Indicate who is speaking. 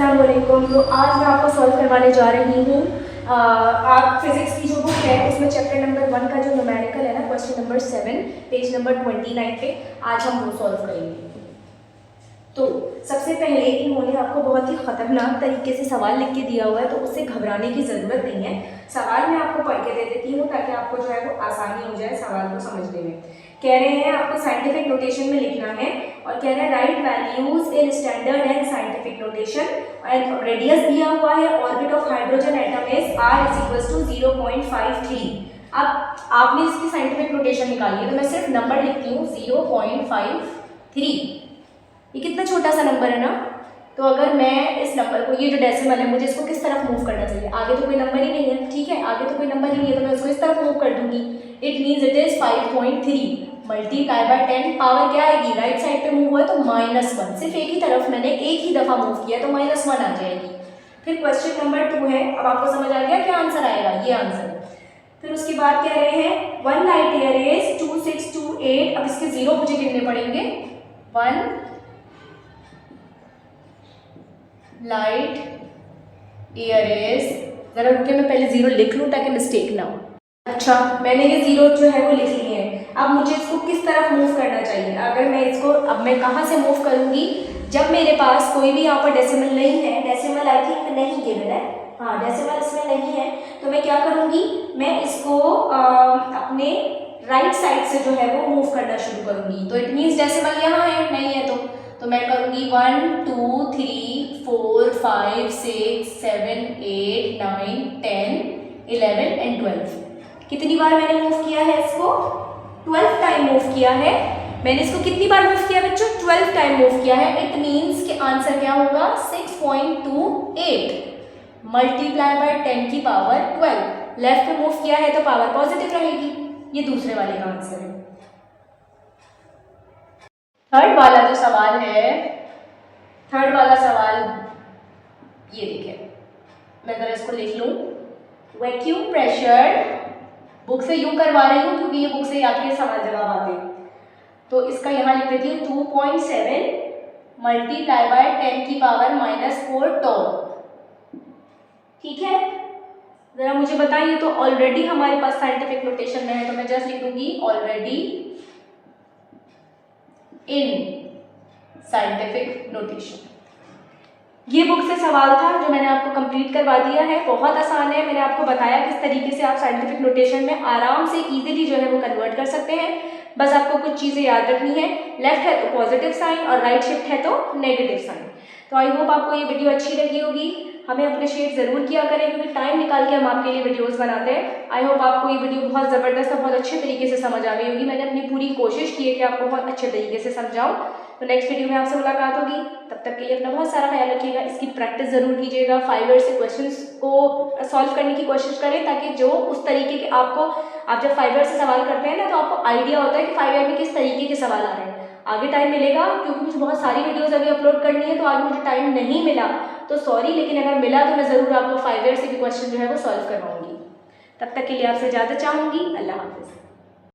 Speaker 1: अस्सलाम वालेकुम। तो आज मैं आपको सॉल्व करवाने जा रही हूँ। आप फिजिक्स की जो बुक है उसमें चैप्टर नंबर 1 का जो न्यूमेरिकल है ना, क्वेश्चन नंबर 7 पेज नंबर 29 पे आज हम वो सॉल्व करेंगे। तो सबसे पहले इन्होंने आपको बहुत ही ख़तरनाक तरीके से सवाल लिख के दिया हुआ है, तो उससे घबराने की ज़रूरत नहीं है। सवाल मैं आपको पढ़ के दे देती हूँ ताकि आपको जो है वो आसानी हो जाए सवाल को समझने में। कह रहे हैं आपको साइंटिफिक नोटेशन में लिखना है और कह रहे हैं right values in standard and scientific notation and radius दिया हुआ है orbit of hydrogen atom is r = 0.53। अब आपने इसकी साइंटिफिक नोटेशन निकाली है तो मैं सिर्फ नंबर लिखती हूँ 0.53। ये कितना छोटा सा नंबर है ना। तो अगर मैं इस नंबर को, ये जो डेसिमल है, मुझे इसको किस तरफ मूव करना चाहिए? आगे तो कोई नंबर ही नहीं है, ठीक है, आगे तो कोई नंबर ही नहीं है तो मैं इसको इस तरफ मूव कर दूंगी। It means it is 5.3 multiply by 10। Power क्या आएगी? राइट साइड पे मूव हुआ है तो -1। सिर्फ एक ही तरफ मैंने एक ही दफ़ा मूव किया तो -1 आ जाएगी। फिर क्वेश्चन नंबर 2 है। अब आपको समझ आ गया क्या आंसर आएगा? ये आंसर। फिर उसके बाद कह रहे हैं 1 लाइट ईयर इज 2628। अब इसके जीरो मुझे गिनने पड़ेंगे। 1 लाइट ईयर इज, जरा रुके मैं पहले जीरो लिख लूँ ताकि मिस्टेक ना हो। अच्छा, मैंने ये जीरो जो है वो लिख लिए हैं। अब मुझे इसको किस तरफ मूव करना चाहिए? अगर मैं इसको, अब मैं कहाँ से मूव करूँगी? जब मेरे पास कोई भी यहाँ पर डेसिमल नहीं है, डेसिमल आई थिंक नहीं गिवन है, हाँ डेसिमल इसमें नहीं है, तो मैं क्या करूँगी? मैं इसको अपने राइट साइड से जो है वो मूव करना शुरू करूँगी। तो इट मीन्स डेसिमल यहाँ है, नहीं है तो मैं करूँगी 1 2 3 4 5 6 7 8 9 10 11 एंड 12। कितनी बार मैंने मूव किया है इसको? 12 टाइम मूव किया है मैंने इसको। कितनी बार मूव किया बच्चों? 12 टाइम मूव किया है। इट मीन्स कि आंसर क्या होगा? 6.28 मल्टीप्लाई बाय 10 की पावर 12। लेफ्ट में मूव किया है तो पावर पॉजिटिव रहेगी। ये दूसरे वाले का आंसर है। थर्ड वाला जो सवाल है, थर्ड वाला सवाल ये देखिए, मैं जरा इसको लिख लूं। वैक्यूम प्रेशर, बुक से यूं करवा रही हूँ क्योंकि ये बुक से आपके सवाल जवाब आते हैं। तो इसका यहाँ लिख देती हूँ 2.7 मल्टीप्लाई बाय 10 की पावर -4 टॉ। ठीक है, जरा मुझे बताइए। तो ऑलरेडी हमारे पास साइंटिफिक नोटेशन में है तो मैं जस्ट लिख दूंगी ऑलरेडी इन साइंटिफिक नोटेशन। ये बुक से सवाल था जो मैंने आपको कंप्लीट करवा दिया है। बहुत आसान है, मैंने आपको बताया किस तरीके से आप साइंटिफिक नोटेशन में आराम से इजीली जो है वो कन्वर्ट कर सकते हैं। बस आपको कुछ चीज़ें याद रखनी है। लेफ्ट है तो पॉजिटिव साइन और राइट शिफ्ट है तो नेगेटिव साइन। तो आई होप आपको ये वीडियो अच्छी लगी होगी। हमें अप्रिशिएट ज़रूर किया करें क्योंकि टाइम निकाल के हम आपके लिए वीडियोस बनाते हैं। आई होप आपको ये वीडियो बहुत ज़बरदस्त और बहुत अच्छे तरीके से समझ आ गई होगी। मैंने अपनी पूरी कोशिश की है कि आपको बहुत अच्छे तरीके से समझाऊँ। तो नेक्स्ट वीडियो में आपसे मुलाकात होगी। तब तक के लिए अपना बहुत सारा ख्याल रखिएगा। इसकी प्रैक्टिस ज़रूर कीजिएगा। 5 ईयर से क्वेश्चंस को सॉल्व करने की कोशिश करें ताकि जो उस तरीके के आपको, आप जब 5 ईयर से सवाल करते हैं ना तो आपको आइडिया होता है कि 5 ईयर में किस तरीके के सवाल आ रहे हैं। आगे टाइम मिलेगा क्योंकि मुझे बहुत सारी वीडियोस अभी अपलोड करनी है तो आगे मुझे टाइम नहीं मिला तो सॉरी, लेकिन अगर मिला तो मैं ज़रूर आपको 5 ईयर से भी क्वेश्चन जो है वो सॉल्व करवाऊंगी। तब तक के लिए आपसे इजाज़त चाहूँगी। अल्लाह हाफिज़।